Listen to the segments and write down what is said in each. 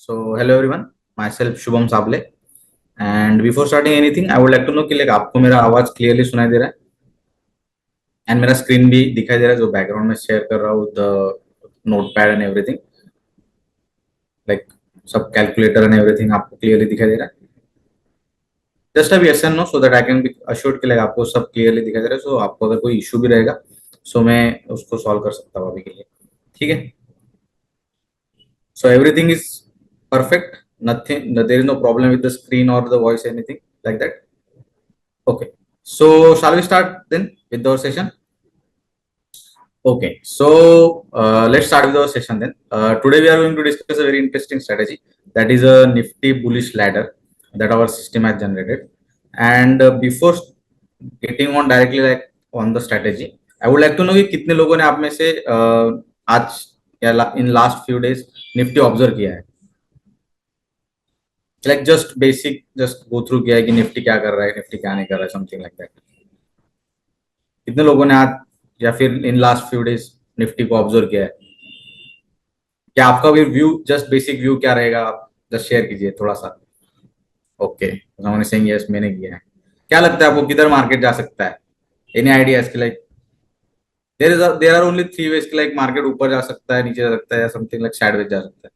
So, hello everyone. Myself Shubham Sable. And before starting anything, I would like to know कि like आपको मेरा आवाज clearly सुनाई दे रहा है एंड मेरा स्क्रीन भी दिखाई दे रहा है जो बैकग्राउंड में शेयर कर रहा हूँ the notepad and everything like सब कैलकुलेटर एंड एवरीथिंग आपको क्लियरली दिखाई दे रहा है. जस्ट अब yes and no so that I can be assured कि like आपको सब क्लियरली दिखाई दे रहा है. सो आपको अगर कोई इशू भी रहेगा सो मैं उसको सॉल्व कर सकता हूँ अभी के लिए. ठीक है. So everything is perfect. Nothing. There is no problem with the screen or the voice, anything like that. Okay. So shall we start then with our session? Okay. So let's start with our session then. Today we are going to discuss a very interesting strategy, that is a nifty bullish ladder that our system has generated. And before getting on directly like on the strategy, I would like to know कि कितने लोगों ने आप में से आज या in last few days Nifty observe किया है. Like just basic just go through किया है कि निफ्टी क्या कर रहा है, निफ्टी क्या नहीं कर रहा है, समथिंग लाइक दैट. कितने लोगों ने आज या फिर in last few days Nifty को ऑब्जर्व किया है? क्या आपका भी व्यू, जस्ट बेसिक व्यू क्या रहेगा, आप जस्ट शेयर कीजिए थोड़ा सा. ओके, समवन सेइंग यस, मैंने किया है. क्या लगता है आपको किधर मार्केट जा सकता है? एनी आइडिया इसके like there are only three ways कि लाइक मार्केट ऊपर जा सकता है, नीचे जा सकता है या समथिंग लाइक साइडवेज जा सकता है.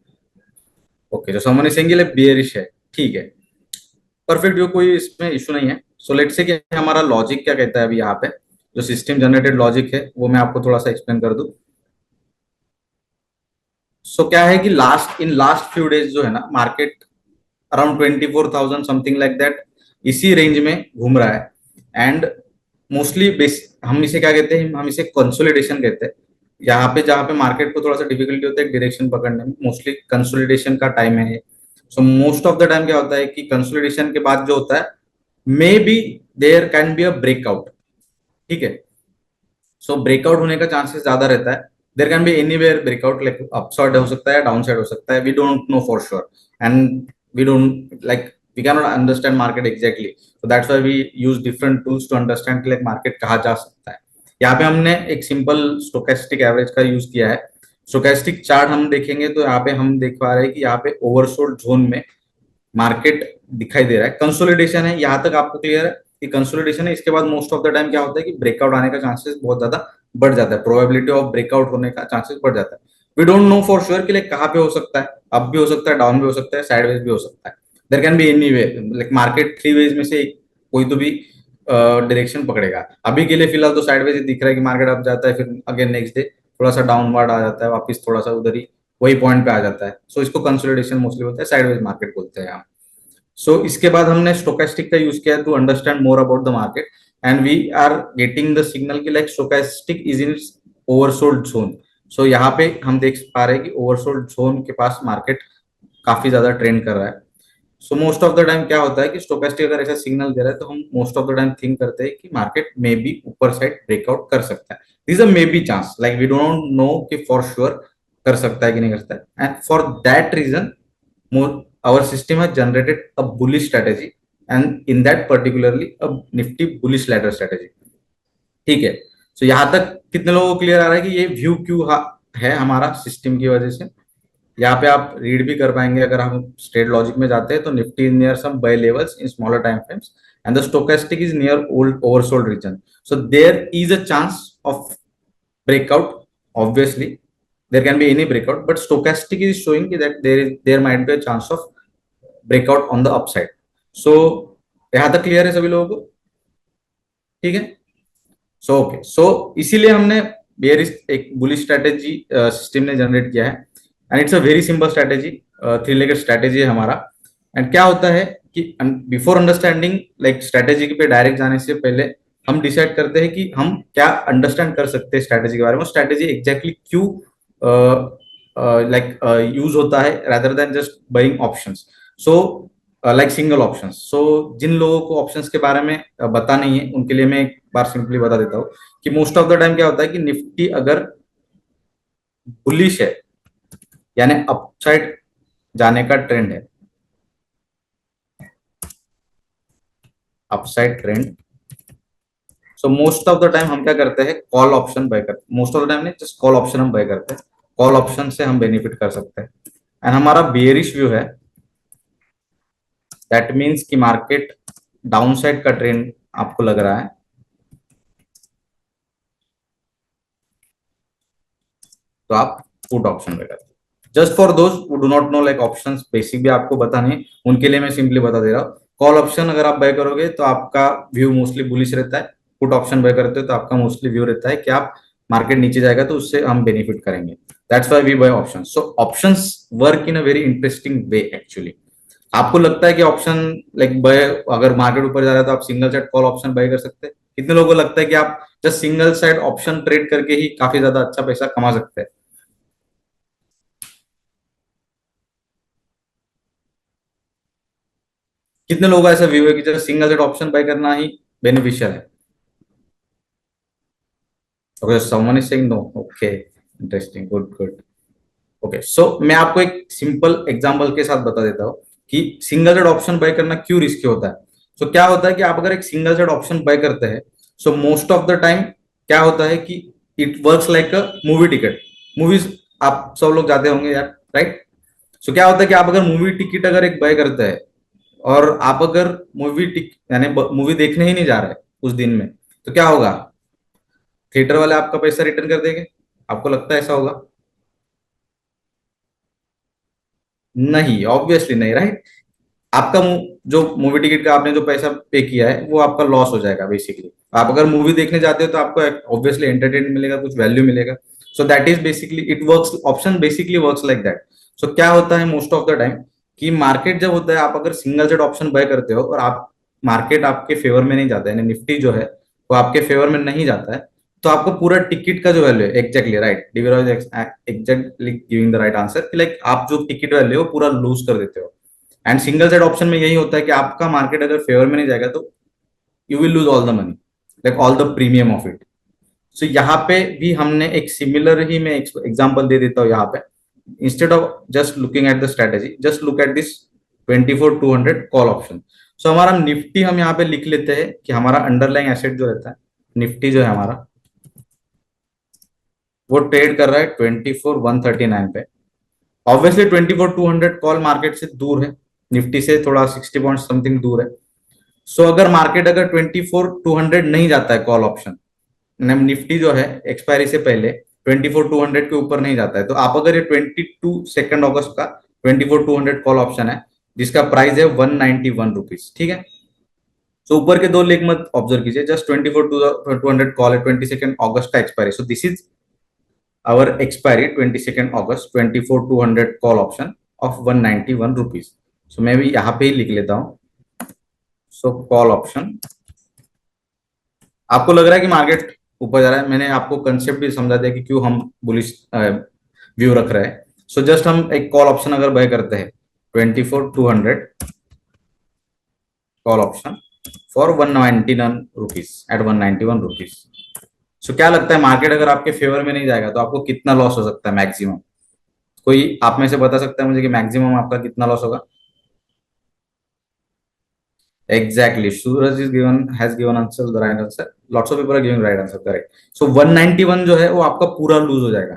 ओके, तो समवन सेइंग लाइक बियरिश है. ठीक है, परफेक्ट व्यू, कोई इसमें इशू नहीं है. सो लेट्स से कि हमारा लॉजिक क्या कहता है अभी यहाँ पे, जो सिस्टम जनरेटेड लॉजिक है वो मैं आपको थोड़ा सा एक्सप्लेन कर दूं. सो क्या है कि लास्ट फ्यू डेज जो है ना, market around 24,000 something like that इसी रेंज में घूम रहा है. एंड मोस्टली बेस हम इसे क्या कहते हैं, हम इसे कंसोलिडेशन कहते हैं. यहाँ पे जहाँ पे मार्केट को थोड़ा सा डिफिकल्टी होता है डायरेक्शन पकड़ने में, मोस्टली कंसोलिडेशन का टाइम है. So most of the time क्या होता है कि कंसोलिडेशन के बाद जो होता है, maybe there can be a breakout. ठीक है. सो ब्रेकआउट होने का चांसेस ज्यादा रहता है. There can be anywhere breakout, like upside हो सकता है, डाउन साइड हो सकता है, we don't know for sure. And we don't like we can not understand market exactly. So that's why we use different tools to understand like market कहाँ जा सकता है. यहाँ पे हमने एक सिंपल स्टोकेस्टिक एवरेज का यूज किया है. स्टोकेस्टिक चार्ट हम देखेंगे तो यहाँ पे हम देख पा रहे हैं कि यहाँ पे ओवरसोल्ड जोन में मार्केट दिखाई दे रहा है. कंसोलिडेशन है, यहाँ तक आपको क्लियर है कि कंसोलिडेशन है. इसके बाद मोस्ट ऑफ द टाइम क्या होता है कि ब्रेकआउट आने का चांसेस बहुत ज्यादा बढ़ जाता है, प्रोबेबिलिटी ऑफ ब्रेकआउट होने का चांसेस बढ़ जाता है. We don't know for sure कि लाइक कहाँ पे हो सकता है, अप भी हो सकता है, डाउन भी हो सकता है, साइडवेज भी हो सकता है. There can be any way, like market three ways में से कोई तो भी डायरेक्शन पकड़ेगा. अभी के लिए फिलहाल तो साइडवेज दिख रहा है कि मार्केट अप जाता है, फिर अगेन नेक्स्ट डे थोड़ा सा डाउनवर्ड आ जाता है, वापस थोड़ा सा उधर ही वही पॉइंट पे आ जाता है. सो इसको कंसोलिडेशन मोस्टली बोलते हैं, साइडवेज मार्केट बोलते हैं. सो इसके बाद हमने स्टोकेस्टिक का यूज किया to understand more about the market. And we are getting the signal की like stochastic is in oversold zone. So यहाँ पे हम देख पा रहे हैं कि ओवरसोल्ड जोन के पास मार्केट काफी ज्यादा ट्रेंड कर रहा है. So most of the time क्या होता है कि स्टोकेस्टिक अगर ऐसा सिग्नल दे रहा है तो हम most of the time think करते हैं कि मार्केट मे बी ऊपर साइड ब्रेकआउट कर सकता है. This a maybe chance, like we don't know कि फॉर श्योर कर सकता है कि नहीं कर सकता है. And for that reason our system has generated a bullish strategy, and in that particularly a nifty bullish ladder strategy. ठीक है. सो यहाँ तक कितने लोगों को क्लियर आ रहा है कि ये व्यू क्यों है हमारा सिस्टम की वजह से. यहाँ पे आप रीड भी कर पाएंगे अगर हम स्ट्रेट लॉजिक में जाते हैं तो Nifty is near some buy levels in smaller time frames and the stochastic is near old oversold region. So there is a chance of breakout. Obviously there can be any breakout, but stochastic is showing that there might be a chance of breakout on the upside. So यहाँ तक clear है सभी लोगों को? ठीक है. So okay, सो इसीलिए हमने बेयरिश एक बुलिश स्ट्रेटेजी सिस्टम ने जनरेट किया है. And it's a very simple strategy, three legged strategy है हमारा. एंड क्या होता है कि बिफोर अंडरस्टैंडिंग लाइक स्ट्रेटेजी पे डायरेक्ट जाने से पहले हम डिसाइड करते हैं कि हम क्या अंडरस्टैंड कर सकते हैं स्ट्रेटेजी के बारे में, स्ट्रेटेजी एग्जैक्टली क्यों लाइक यूज होता है rather than just buying options. So like single options. So जिन लोगों को ऑप्शंस के बारे में पता नहीं है उनके लिए मैं एक बार सिंपली बता देता हूँ कि मोस्ट ऑफ द टाइम क्या होता है कि निफ्टी अगर बुलिश है यानी अपसाइड जाने का ट्रेंड है, upside trend. So most of the time हम क्या करते हैं, कॉल ऑप्शन बाय करते हैं. मोस्ट ऑफ द टाइम नहीं, जस्ट कॉल ऑप्शन हम बाय करते हैं. कॉल ऑप्शन से हम बेनिफिट कर सकते हैं. एंड हमारा बेयरिश व्यू है, दैट मीन्स कि मार्केट डाउनसाइड का ट्रेंड आपको लग रहा है, तो आप पुट ऑप्शन पे करते हैं। Just for those who do not know like options basic भी आपको पता नहीं, उनके लिए मैं सिंपली बता दे रहा हूँ। कॉल ऑप्शन अगर आप बाय करोगे तो आपका व्यू मोस्टली बुलिश रहता है, पुट ऑप्शन बाय करते हो तो आपका मोस्टली व्यू रहता है कि आप मार्केट नीचे जाएगा तो उससे हम बेनिफिट करेंगे। That's why we buy option. So options work in a very interesting way actually. आपको लगता है कि ऑप्शन लाइक बाय, अगर मार्केट ऊपर जा रहा है तो आप single side call option buy कर सकते हैं? कितने लोगों को लगता है कि आप just single side option trade करके ही काफी ज्यादा अच्छा पैसा कमा सकते हैं? कितने लोगों का ऐसा व्यू है कि just single side option buy करना ही बेनिफिशियल है? Okay, someone is saying no. Okay, interesting, good good. Okay, so मैं आपको एक सिंपल एग्जांपल के साथ बता देता हूँ कि सिंगल साइड ऑप्शन बाय करना क्यों रिस्की होता है। सो क्या होता है कि आप अगर एक सिंगल साइड ऑप्शन बाय करते हैं, so most of the time क्या होता है कि it works like a movie ticket. Movies आप सब लोग जाते होंगे यार, राइट? सो क्या होता है कि आप अगर मूवी टिकट अगर एक बाय करते हैं, और आप अगर मूवी टिक यानी मूवी देखने ही नहीं जा रहे उस दिन में, तो क्या होगा? थिएटर वाले आपका पैसा रिटर्न कर देंगे? आपको लगता है ऐसा होगा? नहीं, ऑब्वियसली नहीं, राइट? आपका जो मूवी टिकट का आपने जो पैसा पे किया है वो आपका लॉस हो जाएगा बेसिकली। आप अगर मूवी देखने जाते हो तो आपको ऑब्वियसली एंटरटेनमेंट मिलेगा, कुछ वैल्यू मिलेगा। So that is basically it works, option basically works like that. So क्या होता है मोस्ट ऑफ द टाइम कि मार्केट जब होता है, आप अगर सिंगल सेट ऑप्शन बाय करते हो और आप मार्केट आपके फेवर में नहीं जाता है, निफ्टी जो है वो आपके फेवर में नहीं जाता है, तो आपको पूरा टिकट का जो वैल्यू है, exactly right, David exactly giving the right answer, like आप जो टिकट वैल्यू है वो पूरा लूज कर देते हो। एंड सिंगल साइड ऑप्शन में यही होता है कि आपका मार्केट अगर फेवर में नहीं जाएगा तो you will lose all the money, like all the premium of it. So यहाँ पे भी हमने एक सिमिलर ही मैं एग्जांपल दे देता हूँ यहाँ पे। Instead of just looking at the strategy, just look at this 24,200 call option. So हमारा निफ्टी हम यहाँ पे लिख लेते हैं कि हमारा अंडरलाइंग एसेट जो रहता है, निफ्टी जो है हमारा, वो ट्रेड कर रहा है 24,139 पे। ऑब्वियसली 24,200 कॉल मार्केट से दूर है, निफ्टी से थोड़ा 60 पॉइंट समथिंग दूर है। सो अगर मार्केट अगर 24,200 नहीं जाता है कॉल ऑप्शन, निफ्टी जो है एक्सपायरी से पहले 24,200 के ऊपर नहीं जाता है, तो आप अगर ये 22 अगस्त का 24,200 कॉल ऑप्शन है जिसका प्राइस है 191 रुपीज, ठीक है? सो ऊपर के दो लेख मत ऑब्जर्व कीजिए, जस्ट 24,200 कॉल है, 22 अगस्त का expiry. So this is our expiry 22 August, 24,200 call option of 191 rupees. So मैं भी यहाँ पे ही लिख लेता हूँ। सो कॉल ऑप्शन, आपको लग रहा है कि मार्केट ऊपर जा रहा है, मैंने आपको कंसेप्ट भी समझा दिया कि क्यों हम बुलिश व्यू रख रहे हैं। सो जस्ट हम एक कॉल ऑप्शन अगर बाय करते हैं 24,200 call option for 191 rupees, at 191 rupees. So क्या लगता है मार्केट अगर आपके फेवर में नहीं जाएगा तो आपको कितना लॉस हो सकता है मैक्सिमम? कोई आप में से बता सकता है मुझे कि मैक्सिमम आपका कितना लॉस होगा? Exactly. Suraj is given has given answer the right answer. Lots of people are giving right answer. Correct. So 191 जो है वो आपका पूरा लूज हो जाएगा।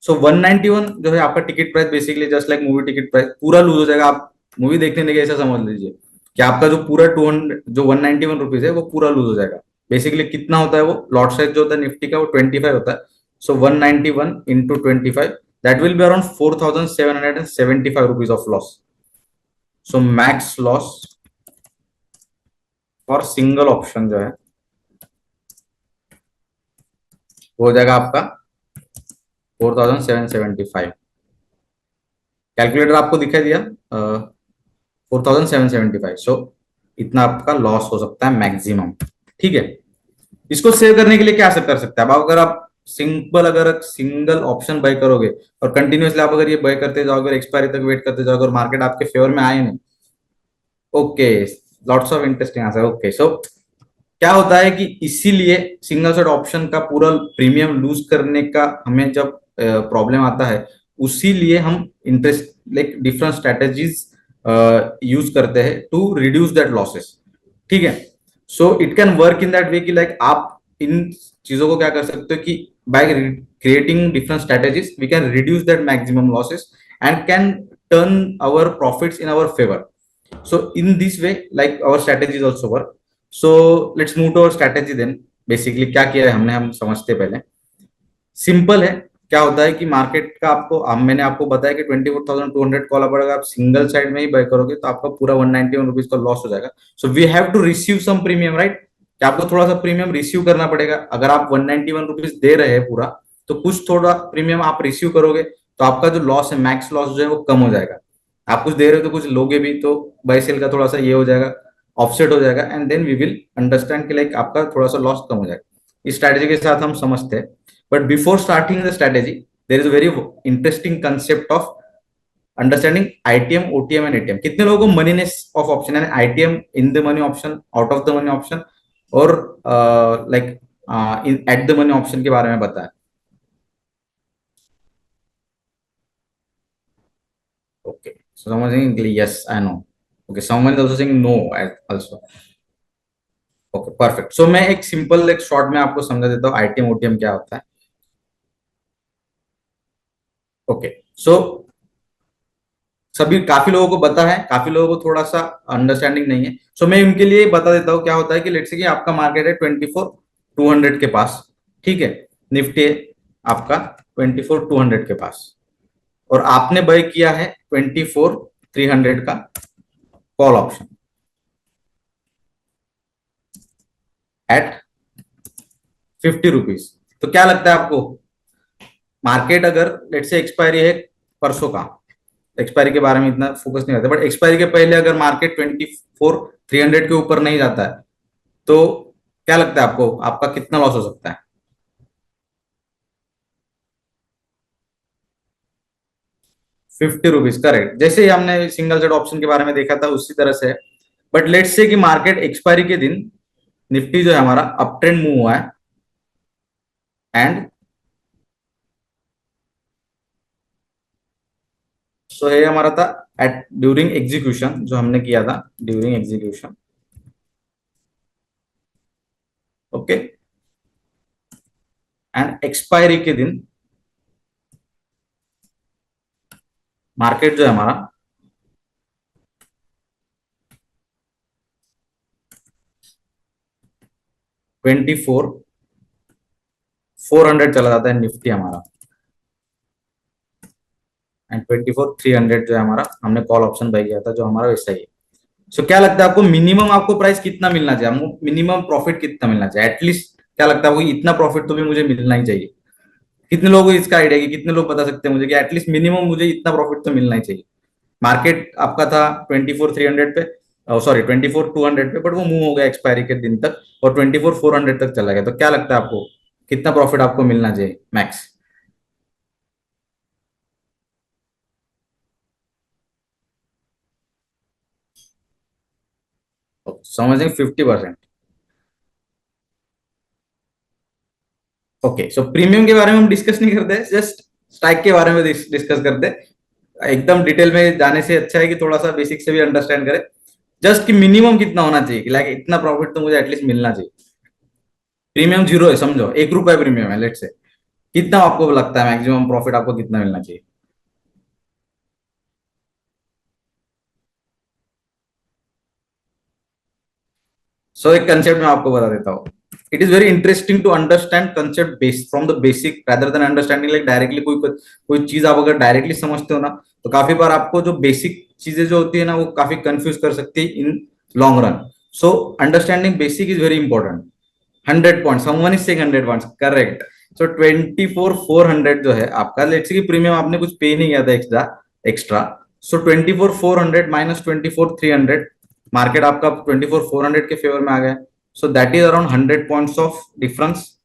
सो 191 जो है आपका ticket price, basically just like movie ticket price, पूरा लूज हो जाएगा। आप मूवी देखने नहीं गए ऐसा समझ लीजिए कि आपका जो पूरा 200 जो 191 रुपीज है वो पूरा लूज हो जाएगा। बेसिकली कितना होता है वो लॉट साइज जो होता है निफ्टी का, वो 25 होता है। सो 191 into 25, that will be around 4,775 rupees of loss. So max loss for single option जो है वो हो जाएगा आपका 4,775। कैलकुलेटर आपको दिखाई दिया? 4,775। सो इतना आपका लॉस हो सकता है मैक्सिमम, ठीक है? इसको सेव करने के लिए क्या कर सकते हैं? अब अगर आप सिंपल अगर सिंगल ऑप्शन बाय करोगे और कंटिन्यूअसली आप अगर ये बाय करते जाओगे, एक्सपायरी तक वेट करते जाओगे और मार्केट आपके फेवर में आए नहीं, okay, lots of interesting answer. Okay, so क्या होता है कि इसीलिए सिंगल सेट ऑप्शन का पूरा प्रीमियम लूज करने का हमें जब प्रॉब्लम आता है, उसी लिए हम interest like different strategies use करते हैं टू रिड्यूस दैट लॉसेस, ठीक है? So it can work in that way कि लाइक आप इन चीजों को क्या कर सकते हो कि by creating different strategies we can reduce that maximum losses and can turn our profits in our favor. So in this way, like our strategies also work. So let's move to our strategy then. Basically क्या किया है हमने, हम समझते हैं पहले। Simple है। क्या होता है कि मार्केट का आपको, मैंने आपको बताया कि 24,200 कॉल पर अगर आप सिंगल साइड में ही बाय करोगे तो आपका पूरा 191 रुपीज का लॉस हो जाएगा। So we have to receive some premium, right? कि आपको थोड़ा सा प्रीमियम रिसीव करना पड़ेगा। अगर आप 191 रुपीज दे रहे हैं पूरा, तो कुछ थोड़ा प्रीमियम आप रिसीव करोगे तो आपका जो लॉस है, मैक्स लॉस जो है वो कम हो जाएगा। आप कुछ दे रहे हो तो कुछ लोगे भी, तो बाय सेल का थोड़ा सा ये हो जाएगा, ऑफसेट हो जाएगा, and then we will understand कि लाइक आपका थोड़ा सा लॉस कम हो जाएगा। इस स्ट्रैटेजी के साथ हम समझते हैं। But before starting the strategy, there is a very interesting concept of understanding ITM, OTM and ATM. कितने लोगों को moneyness of option यानी ITM, in the money option, out of the money option, और like in at the money option के बारे में पता है? Okay, so someone saying yes, I know. Okay, someone is also saying no also. Okay, perfect. So मैं एक simple एक short में आपको समझा देता हूँ ITM, OTM क्या होता है. Okay, so सभी काफी लोगों को पता है, काफी लोगों को थोड़ा सा अंडरस्टैंडिंग नहीं है। सो मैं उनके लिए बता देता हूँ क्या होता है कि लेट्स से कि आपका मार्केट है 24,200 के पास, ठीक है? निफ्टी है आपका 24,200 के पास, और आपने बाय किया है 24,300 का कॉल ऑप्शन एट 50 रुपीज। तो क्या लगता है आपको, मार्केट अगर लेट्स से एक्सपायरी है परसों का, एक्सपायरी के बारे में इतना फोकस नहीं रहता, बट एक्सपायरी के पहले अगर मार्केट 24,300 के ऊपर नहीं जाता है, तो क्या लगता है आपको, आपका कितना लॉस हो सकता है? 50 रुपीज, करेक्ट। जैसे ही हमने सिंगल सेट ऑप्शन के बारे में देखा था उसी तरह से। बट लेट्स से कि मार्केट एक्सपायरी के दिन निफ्टी जो है हमारा अप ट्रेंड मूव हुआ है, एंड सो ये हमारा था एट ड्यूरिंग एग्जीक्यूशन, जो हमने किया था during execution. Okay, and expiry के दिन मार्केट जो है हमारा 24,400 चला जाता है निफ्टी हमारा, एंड 24,300 जो है हमारा, हमने कॉल ऑप्शन बाय किया था जो हमारा वैसा ही है। सो क्या लगता है आपको, मिनिमम आपको प्राइस कितना मिलना चाहिए, हमको मिनिमम प्रॉफिट कितना मिलना चाहिए एटलीस्ट? क्या लगता है आपको, इतना प्रॉफिट तो भी मुझे मिलना ही चाहिए? कितने लोगों को इसका आइडिया है कि कितने लोग बता सकते हैं मुझे कि एटलीस्ट मिनिमम मुझे इतना प्रॉफिट तो मिलना ही चाहिए? मार्केट आपका था 24,300 पे, सॉरी 24,200 पे, बट वो मूव हो गया एक्सपायरी के दिन तक और 24,400 तक चला गया। तो क्या लगता है आपको, कितना प्रॉफिट आपको मिलना चाहिए मैक्स? समझें 50%। ओके, सो प्रीमियम के बारे में हम डिस्कस नहीं करते, जस्ट स्ट्राइक के बारे में डिस्कस करते हैं। एकदम डिटेल में जाने से अच्छा है कि थोड़ा सा बेसिक से भी अंडरस्टैंड करें। जस्ट कि मिनिमम कितना होना चाहिए कि लाइक इतना प्रॉफिट तो मुझे एटलीस्ट मिलना चाहिए। प्रीमियम जीरो है समझो, 1 रुपया प्रीमियम है लेट से, कितना आपको लगता है मैक्सिमम प्रॉफिट आपको कितना मिलना चाहिए? सो एक कंसेप्ट मैं आपको बता देता हूँ। It is very interesting to understand concept base from the basic rather than understanding like directly. कोई चीज आप अगर डायरेक्टली समझते हो ना, तो काफी बार आपको जो बेसिक चीजें जो होती है ना वो काफी कंफ्यूज कर सकती है in long run. So understanding basic is very important. 100 point, someone is saying 100 points, correct. So 24,400 जो है आपका, लेट्स से कि प्रीमियम आपने कुछ पे नहीं किया था एक्स्ट्रा एक्स्ट्रा। सो 24,400 माइनस 24,300, मार्केट आपका 24,400 के फेवर में आ गया। सो that is around 100 points of difference.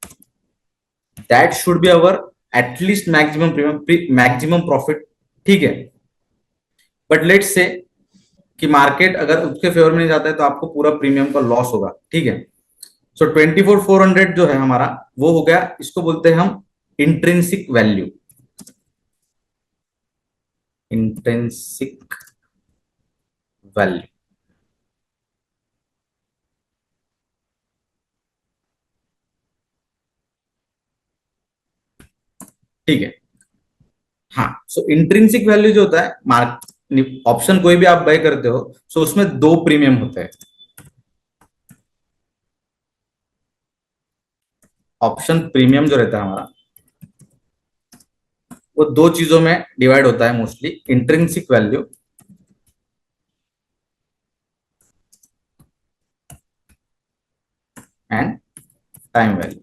That should be our at least maximum premium, maximum profit, ठीक है? बट लेट्स से कि मार्केट अगर उसके फेवर में नहीं जाता है तो आपको पूरा प्रीमियम का लॉस होगा, ठीक है? सो 24,400 जो है हमारा, वो हो गया, इसको बोलते हैं हम इंट्रिंसिक वैल्यू। इंट्रिंसिक वैल्यू, ठीक है? हाँ, सो इंट्रिंसिक वैल्यू जो होता है, मार्क ऑप्शन कोई भी आप बाय करते हो, सो उसमें दो प्रीमियम होते हैं। ऑप्शन प्रीमियम जो रहता है हमारा, वो दो चीजों में डिवाइड होता है mostly, intrinsic value and time value.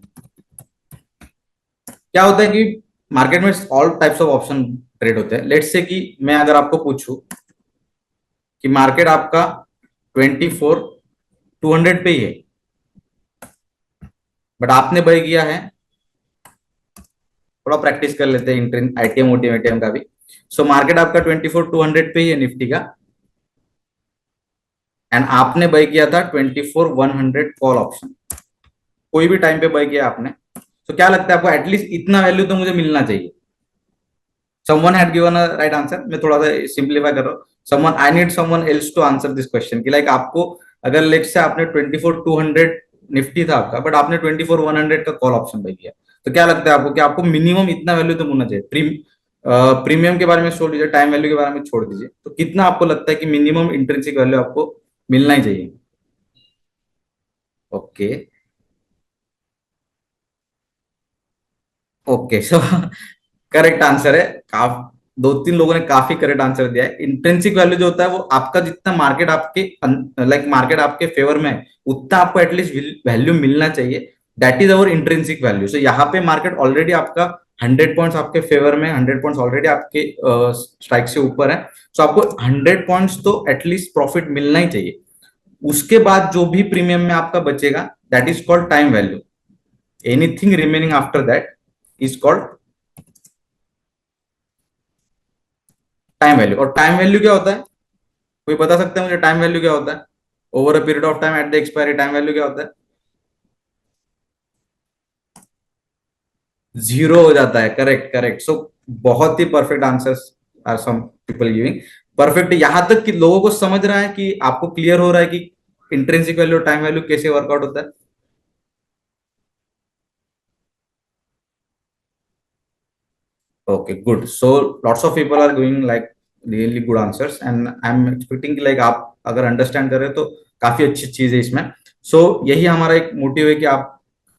क्या होता है कि मार्केट में all types of option trade होते हैं। लेट्स से कि मैं अगर आपको पूछूं कि मार्केट आपका 24,200 पे ही है, बट आपने बाय किया है, थोड़ा प्रैक्टिस कर लेते हैं इंट्रेन आईटीएम ओटीएम एटीएम का भी। सो मार्केट आपका 24,200 पे ही है निफ्टी का, एंड आपने बाय किया था 24,100 कॉल ऑप्शन, कोई भी टाइम पे बाय किया आपने। तो क्या लगता है आपको, एटलीस्ट इतना वैल्यू तो मुझे मिलना चाहिए। someone had given a right answer, मैं थोड़ा सा सिंप्लीफाई कर रहा हूँ। someone, I need someone else to answer this question कि लाइक आपको, अगर लेट से आपने 24,200 निफ्टी था आपका, बट आपने 24,100 का कॉल ऑप्शन बाय किया, तो क्या लगता है आपको कि आपको मिनिमम इतना वैल्यू तो होना चाहिए। प्रीमियम के बारे में छोड़ दीजिए, टाइम वैल्यू के बारे में छोड़ दीजिए, तो कितना आपको लगता है कि मिनिमम इंट्रिंसिक वैल्यू आपको मिलना ही चाहिए? Okay, okay, so correct answer है। दो तीन लोगों ने काफी करेक्ट आंसर दिया है। इंट्रिंसिक वैल्यू जो होता है वो आपका जितना मार्केट आपके लाइक मार्केट आपके फेवर में है, उतना आपको एटलीस्ट वैल्यू मिलना चाहिए। That is our intrinsic value. So यहाँ पे मार्केट ऑलरेडी आपका 100 पॉइंट्स आपके फेवर में, 100 पॉइंट्स ऑलरेडी आपके स्ट्राइक से ऊपर है। सो आपको 100 पॉइंट्स तो एटलीस्ट प्रॉफिट मिलना ही चाहिए। उसके बाद जो भी प्रीमियम में आपका बचेगा, that is called time value. Anything remaining after that is called time value. और टाइम वैल्यू क्या होता है, कोई बता सकता है मुझे टाइम वैल्यू क्या होता है? Over a period of time eight the expiry time value क्या होता है? जीरो हो जाता है। Correct, correct. सो बहुत ही perfect answers are some people giving. Perfect, यहां तक कि लोगों को समझ रहा है कि आपको क्लियर हो रहा है कि इंट्रिंसिक वैल्यू और टाइम वैल्यू कैसे वर्कआउट होता है। Okay, good. So lots of people are giving like really good answers, and I am expecting like आप अगर अंडरस्टैंड कर रहे हो तो काफी अच्छी चीज है इसमें। सो यही हमारा एक मोटिव है कि आप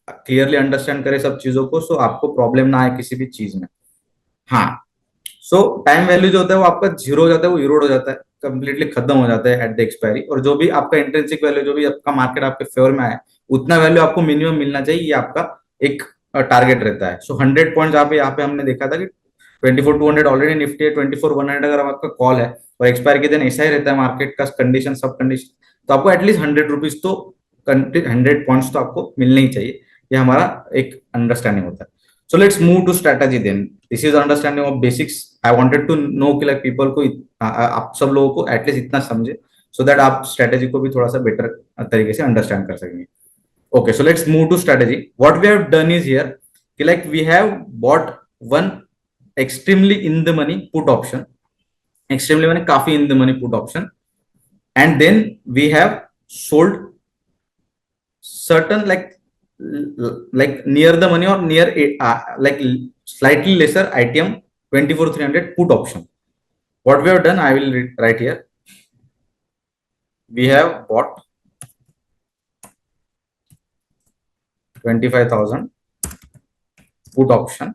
क्लियरली अंडरस्टैंड करें सब चीजों को, सो आपको प्रॉब्लम ना आए किसी भी चीज में। हाँ, सो टाइम वैल्यू जो होता है वो आपका जीरो हो जाता है, वो इरोड हो जाता है, कंप्लीटली खत्म हो जाता है एट द एक्सपायरी। और जो भी आपका इंट्रिंसिक वैल्यू, जो भी आपका मार्केट आपके फेवर में आए, उतना वैल्यू आपको मिनिमम मिलना चाहिए, ये आपका एक टारगेट रहता है। सो 100 पॉइंट यहाँ पे हमने देखा था कि 24,200 ऑलरेडी निफ्टी है, 24,100 अगर आपका कॉल है और एक्सपायर के दिन ऐसा ही रहता है मार्केट का कंडीशन, सब कंडीशन, तो आपको एटलीस्ट 100 रुपीज तो, 100 पॉइंट्स तो आपको मिलने ही चाहिए। ये हमारा एक अंडरस्टैंडिंग होता है। So let's move to strategy then. This is understanding of basics. I wanted to know कि लाइक पीपल को आप सब लोगों को एटलीस्ट इतना समझे, सो दैट आप स्ट्रेटेजी को भी थोड़ा सा बेटर तरीके से अंडरस्टैंड कर सकेंगे। Okay, so let's move to strategy. What we have done is here, like we have bought one extremely in the money put option, extremely money, काफी in the money put option, and then we have sold certain like near the money or near like slightly lesser ITM 24,300 put option. What we have done, I will write here. We have bought 25,000 put option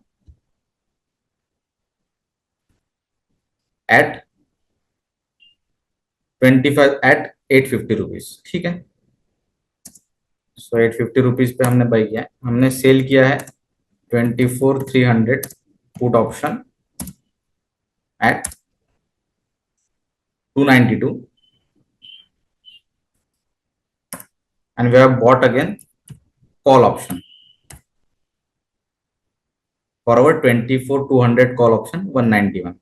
at 25 at 850 rupees, ठीक है। सो 850 rupees पे हमने by किया है, हमने sell किया है 24,300 put option at 292, and we have bought again call option for our 24,200 call option 191,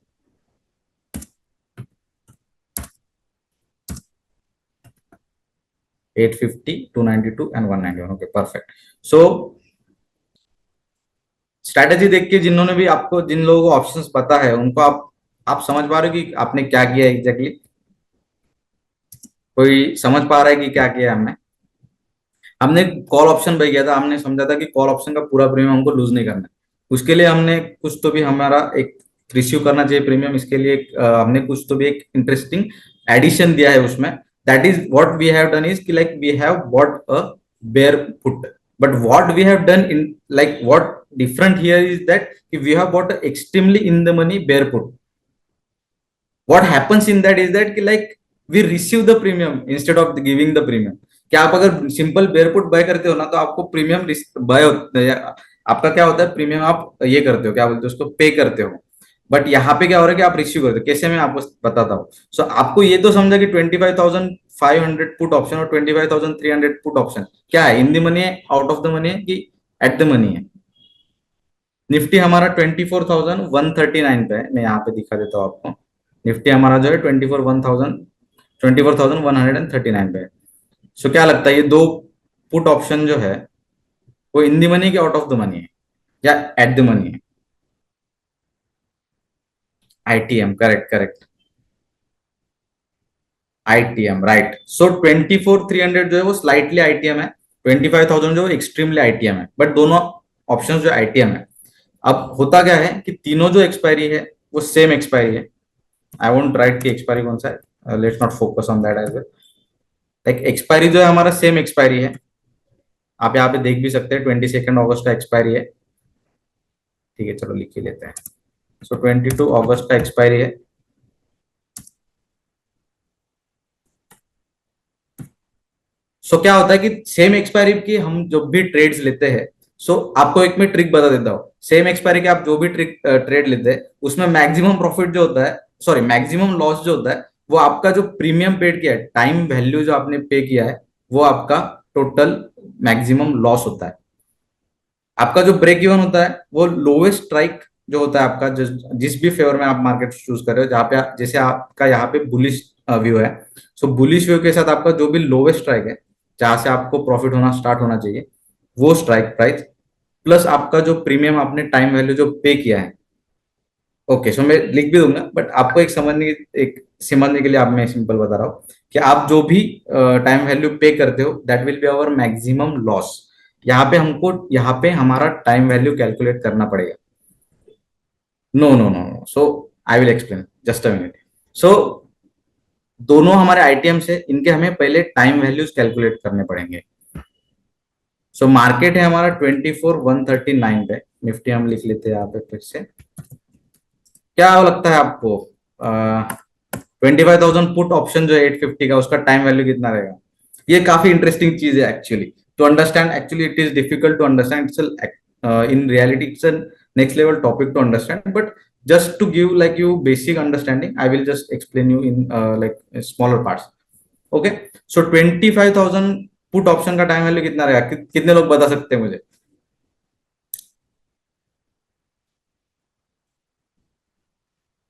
850, 292 and 191। Okay, perfect. So strategy देख के जिन्होंने भी आपको, जिन लोगों को ऑप्शंस पता है, उनको आप समझ पा रहे हो कि आपने क्या किया एग्जैक्टली? कोई समझ पा रहा है कि क्या किया हमने? हमने कॉल ऑप्शन बाई किया था, हमने समझा था कि कॉल ऑप्शन का पूरा प्रीमियम हमको लूज नहीं करना है। उसके लिए हमने कुछ तो भी हमारा एक रिसीव करना चाहिए प्रीमियम, इसके लिए हमने कुछ तो भी एक इंटरेस्टिंग एडिशन दिया है उसमें. That is what we have done is कि like we have bought a bear put, but what we have done in like what different here is that we have bought a extremely in the money bear put. What happens in that is that कि like we receive the premium instead of giving the premium. क्या आप अगर simple bear put buy करते हो ना, तो आपको premium bye आपका क्या होता है, प्रीमियम आप ये करते हो, क्या बोलते हो उसको, पे करते हो. बट यहाँ पे क्या हो रहा है कि आप रिसीव करते हो. कैसे, मैं आपको बताता हूँ. सो आपको ये तो समझा कि 25,500 पुट ऑप्शन और 25,300 पुट ऑप्शन क्या है, इन द मनी है, आउट ऑफ द मनी है, कि एट द मनी है. निफ्टी हमारा 24,139 पे है. मैं यहाँ पे दिखा देता हूँ आपको. निफ्टी हमारा जो है 24,139 पे है. सो क्या लगता है, ये दो पुट ऑप्शन जो है वो इन द मनी के आउट ऑफ द मनी है, या एट द मनी है? ITM, correct correct, ITM right. So 24,300 जो है वो स्लाइटली आईटीएम है, 25,000 जो है एक्सट्रीमली आईटीएम है, बट दोनों ऑप्शन जो आईटीएम है. अब होता क्या है कि तीनों जो एक्सपायरी है वो सेम एक्सपायरी है. आई वोंट राइट की एक्सपायरी कौन सा है, let's not focus on that as well. Like expiry जो है हमारा सेम एक्सपायरी है. आप यहाँ पे देख भी सकते हैं 22 अगस्त का एक्सपायरी है. ठीक है, चलो लिख ही लेते हैं. सो 22 अगस्त का एक्सपायरी है. सो क्या होता है कि सेम एक्सपायरी की हम जब भी ट्रेड्स लेते हैं, सो आपको एक मैं ट्रिक बता देता हूँ. सेम एक्सपायरी के आप जो भी ट्रेड लेते हैं उसमें मैक्सिमम प्रॉफिट जो होता है, सॉरी मैक्सिमम लॉस जो होता है, वो आपका जो प्रीमियम पेड किया है, टाइम वैल्यू जो आपने पे किया है, वो आपका टोटल मैक्सिमम लॉस होता है. आपका जो ब्रेक इवन होता है वो लोवेस्ट स्ट्राइक जो होता है आपका, जिस भी फेवर में आप मार्केट चूज कर रहे हो, जहाँ पे जैसे आपका यहाँ पे बुलिश व्यू है, सो बुलिश व्यू के साथ आपका जो भी लोवेस्ट स्ट्राइक है, जहां से आपको प्रॉफिट होना स्टार्ट होना चाहिए, वो स्ट्राइक प्राइस प्लस आपका जो प्रीमियम आपने टाइम वैल्यू जो पे किया है. ओके, सो मैं लिख भी दूंगा, बट आपको समझने के लिए आप, मैं सिंपल बता रहा हूँ कि आप जो भी टाइम वैल्यू पे करते हो, that will be our maximum loss. यहाँ पे हमको, यहाँ पे हमारा टाइम वैल्यू कैलकुलेट करना पड़ेगा. No no no no, so I will explain, just a minute. So दोनों हमारे आईटीएम से, इनके हमें पहले टाइम वैल्यूज कैलकुलेट करने पड़ेंगे. सो मार्केट है हमारा 24,139 पे. निफ्टी हम लिख लेते हैं यहाँ पे फिर से. क्या लगता है आपको, 25,000 पुट ऑप्शन जो है 850 का, उसका टाइम वैल्यू कितना रहेगा? ये काफी इंटरेस्टिंग चीज है actually to understand. Actually it is difficult to understand. In reality it's a next level topic to understand, but just to give like you basic understanding, I will just explain you in like smaller parts. Okay, so 25,000 put option का time value कितना रहेगा? कितने लोग बता सकते हैं मुझे?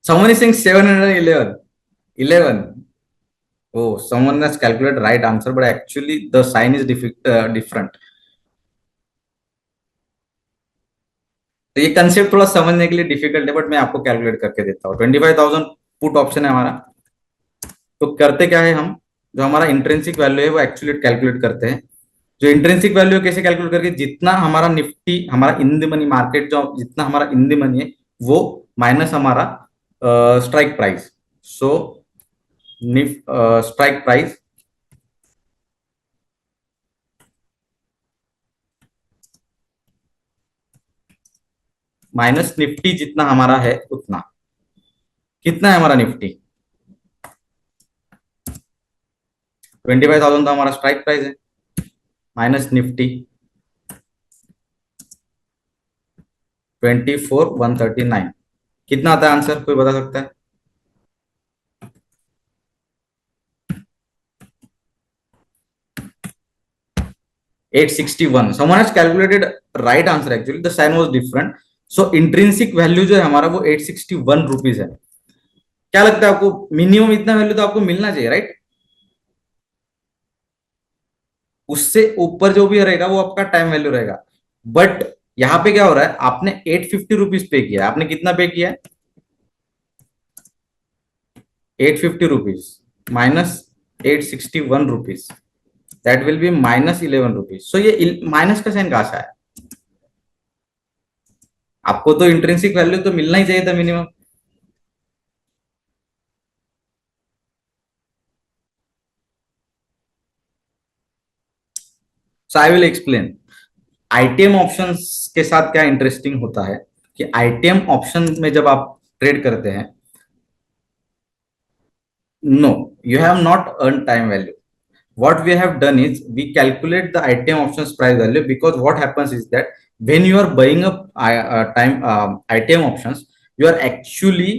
someone is saying 711. 11. Oh, someone has calculated right answer, but actually the sign is different. तो ये कंसेप्ट थोड़ा समझने के लिए डिफिकल्ट है, बट मैं आपको कैलकुलेट करके देता हूँ. 25,000 पुट ऑप्शन है हमारा. तो करते क्या है हम, जो हमारा इंट्रिंसिक वैल्यू है वो एक्चुअली कैलकुलेट करते हैं. जो इंट्रिंसिक वैल्यू कैसे कैलकुलेट करके, जितना हमारा निफ्टी, हमारा इन द मनी मार्केट जो जितना हमारा इन द मनी है, वो माइनस हमारा स्ट्राइक प्राइस. सो स्ट्राइक प्राइस माइनस निफ्टी जितना हमारा है उतना. कितना है हमारा निफ्टी? 25,000 तो हमारा स्ट्राइक प्राइस है, माइनस निफ्टी 24,139. कितना आता है आंसर, कोई बता सकता है? 861. someone has calculated right answer. Actually the sign was different. So intrinsic value जो है हमारा वो 861 रुपीज है. क्या लगता है आपको, मिनिमम इतना वैल्यू तो आपको मिलना चाहिए, राइट? उससे ऊपर जो भी रहेगा वो आपका टाइम वैल्यू रहेगा. बट यहाँ पे क्या हो रहा है, आपने 850 रुपीज पे किया. आपने कितना पे किया? 850 rupees minus 861 rupees, that will be minus 11 rupees. So ये माइनस का साइन कहां से आया? आपको तो इंट्रिंसिक वैल्यू तो मिलना ही चाहिए था minimum. So I will explain ITM options के साथ क्या इंटरेस्टिंग होता है कि आईटीएम ऑप्शन में जब आप ट्रेड करते हैं, no, you have not earn time value. What we have done is we calculate the item options price value, because what happens is that when you are buying up time item options, you are actually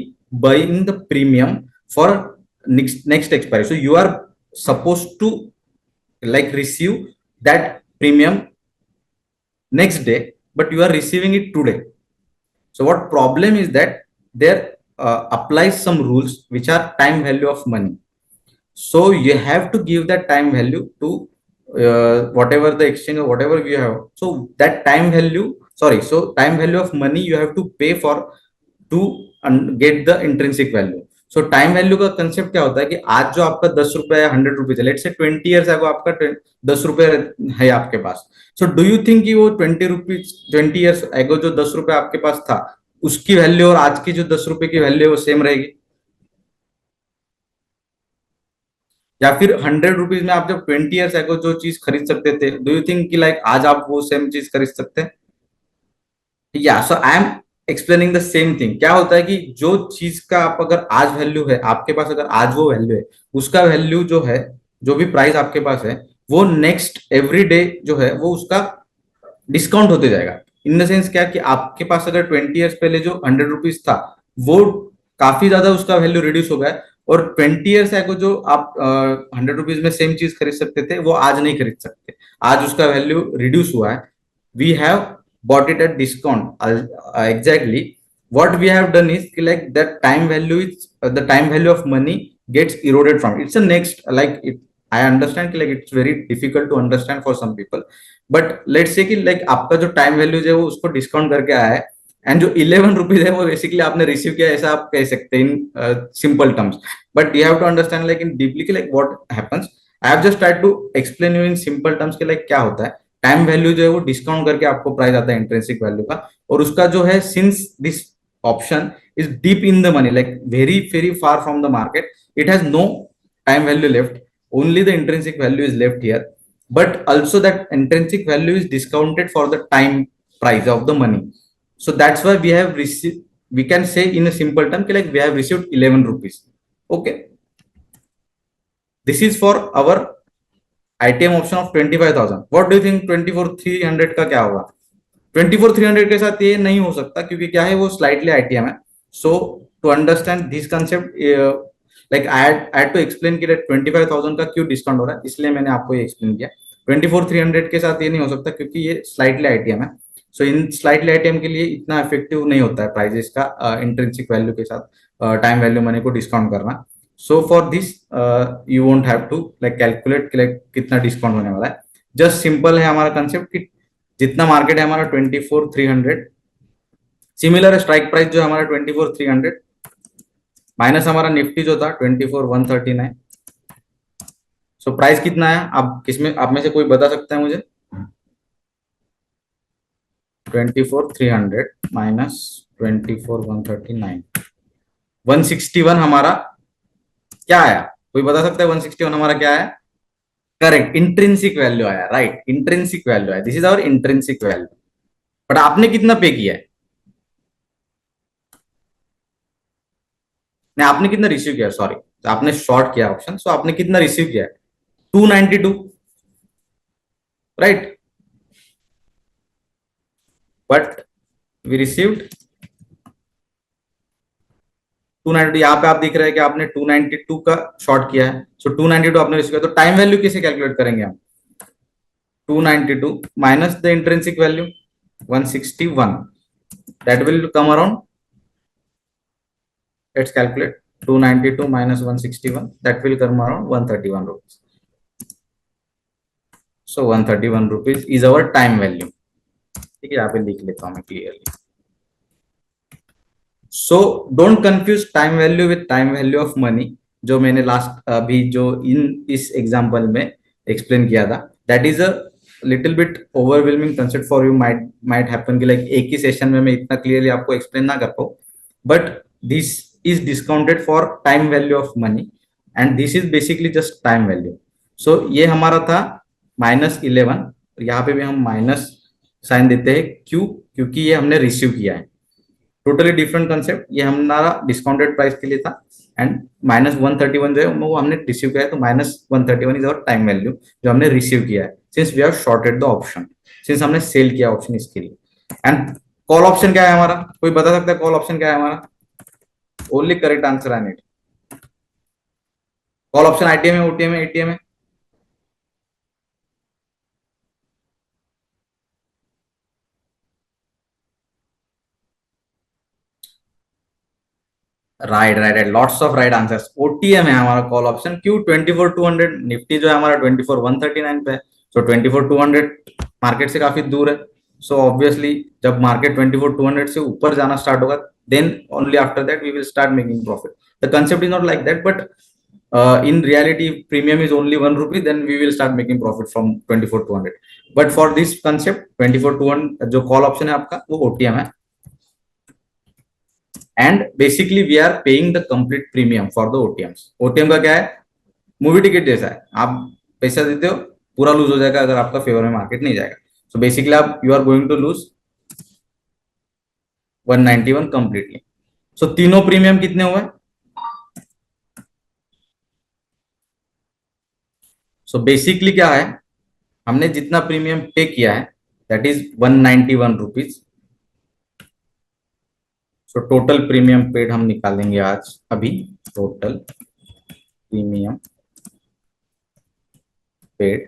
buying the premium for next expiry. So you are supposed to like receive that premium next day, but you are receiving it today. So what problem is that there applies some rules which are time value of money. So you have to give that time value to whatever the exchange or whatever you have. So that time value, sorry, so time value of money you have to pay for to get the intrinsic value. So time value का concept क्या होता है कि आज जो आपका 10 रुपए या 100 रुपीज है, लेट्स से 20 ईयर्स अगो आपका 10 रुपए है आपके पास. सो डू यू थिंक कि वो 20 रुपीज 20 ईयर्स अगो जो 10 रुपए आपके पास था, उसकी वैल्यू और आज की जो 10 रुपए की वैल्यू है वो सेम रहेगी? या फिर 100 रुपीज में आप जब 20 ईयर्स अगो जो चीज खरीद सकते थे, डू यू थिंक कि लाइक आज आप वो सेम चीज खरीद सकते हैं? या so I am explaining the same thing. क्या होता है कि जो चीज का आप अगर आज वैल्यू है आपके पास, अगर आज वो वैल्यू है, उसका वैल्यू जो है, जो भी प्राइस आपके पास है, वो नेक्स्ट एवरी डे जो है वो उसका डिस्काउंट होते जाएगा. इन द सेंस क्या कि आपके पास अगर 20 ईयर्स पहले जो 100 रुपीज था, वो काफी ज्यादा उसका वैल्यू रिड्यूस हो गया है, और 20 ईयर्स अगो जो आप 100 रुपीज में सेम चीज खरीद सकते थे, वो आज नहीं खरीद सकते. आज उसका वैल्यू रिड्यूस हुआ है. We have bought it at discount. Exactly what we have done is like that time value is the time value of money gets eroded from it's a next like it. I understand like it's very difficult to understand for some people, but let's say कि like आपका जो time value है वो उसको discount करके आया है, and जो 11 रुपीज है वो बेसिकली आपने रिसीव किया, ऐसा आप कह सकते हैं in simple terms. But you have to understand like in deeply like what happens. I have just tried to explain you in simple terms के लाइक क्या होता है. टाइम वैल्यू जो है वो डिस्काउंट करके आपको प्राइस आता है इंट्रिंसिक वैल्यू का, और उसका जो है since this option is deep in the money, like very very far from the market, it has no time value left, only the intrinsic value is left here, but also that intrinsic value is discounted for the time price of the money. So that's why we have received, we can say in a simple term like we have received 11 rupees. Okay, this is for our ITM option of 25,000. What do you think 24,300 का क्या होगा? 24,300 के साथ ये नहीं हो सकता, क्योंकि क्या है, वो स्लाइटली ITM है. So to understand this concept, like I had to explain कि 25,000 का क्यों डिस्काउंट हो रहा है, इसलिए मैंने आपको ये एक्सप्लेन किया. 24,300 के साथ ये नहीं हो सकता, क्योंकि ये स्लाइटली ITM है. सो इन स्लाइटली ITM के लिए इतना इफेक्टिव नहीं होता है प्राइजेस का इंट्रिंसिक वैल्यू के साथ टाइम वैल्यू मनी को डिस्काउंट करना. So for this you won't have to like calculate like कितना डिस्काउंट होने वाला है. जस्ट सिंपल है हमारा कंसेप्ट कि जितना मार्केट है हमारा 24,300, सिमिलर स्ट्राइक प्राइस जो है हमारा 24,300 माइनस हमारा निफ्टी जो था 24,139. सो प्राइस कितना है, आप किसमें, आप में से कोई बता सकता है मुझे? 24,300 माइनस 24,139, 161 हमारा क्या आया? कोई बता सकता है 161 हमारा क्या है? करेक्ट, इंट्रिंसिक वैल्यू आया. राइट, इंट्रिंसिक वैल्यू आया. This is our intrinsic value. But आपने कितना पे किया है? नहीं, आपने कितना रिसीव किया? सॉरी, आपने शॉर्ट किया ऑप्शन, सो आपने कितना रिसीव किया है? 292, राइट. But we received 292. यहाँ पे आप दिख रहे हैं कि आपने 292 का शॉर्ट किया है. सो 292 आपने रिसीव किया, तो टाइम वैल्यू कैसे कैलकुलेट करेंगे हम? 292 minus the intrinsic value 161, that will come around, let's calculate, 292 minus 161, that will come around 131 rupees. So 131 rupees is our time value. ठीक है, यहाँ पे लिख लेता हूँ मैं clearly. So don't confuse time value with time value of money, जो मैंने लास्ट अभी जो इस एग्जांपल में एक्सप्लेन किया था. That is a little bit overwhelming concept for you, might happen कि लाइक एक ही सेशन में मैं इतना क्लियरली आपको एक्सप्लेन ना कर पाऊँ, but this is discounted for time value of money, and this is basically just time value. So ये हमारा था -11, यहाँ पे भी हम माइनस साइन देते हैं, क्यों? क्योंकि ये हमने रिसीव किया है। टोटली डिफरेंट कंसेप्ट, ये हमारा डिस्काउंटेड प्राइस के लिए था, एंड -131 जो है वो हमने रिसीव किया है, तो -131 इज आवर टाइम वैल्यू जो हमने रिसीव किया है, since we have shorted the option, since हमने सेल किया ऑप्शन इसके लिए। एंड कॉल ऑप्शन क्या है हमारा? कोई बता सकता है कॉल ऑप्शन क्या है हमारा? Only correct answer I need. Call option ITM है, ओटीएम है, एटीएम है? Right right right, lots of right answers. OTM है हमारा कॉल ऑप्शन। क्यों? 24,200, निफ्टी जो है हमारा 24,139 पे है, सो 24,200 मार्केट से काफी दूर है। सो ऑब्वियसली जब मार्केट 24,200 से ऊपर जाना स्टार्ट होगा, then only after that we will start making profit. The concept is not like that, but in reality premium is only 1 rupee, then we will start making profit from 24,200. But for this concept 24,200 जो call option है आपका वो OTM है, and basically we are paying the complete premium for the OTMs. OTM का क्या है? Movie ticket जैसा है, आप पैसा देते हो, पूरा लूज हो जाएगा अगर आपका फेवर में मार्केट नहीं जाएगा। सो बेसिकली आप you are going to lose 191 completely. So तीनों प्रीमियम कितने हुए? सो बेसिकली क्या है, हमने जितना प्रीमियम पे किया है that is 191 rupees. So total premium paid हम निकालेंगे आज अभी। Total premium paid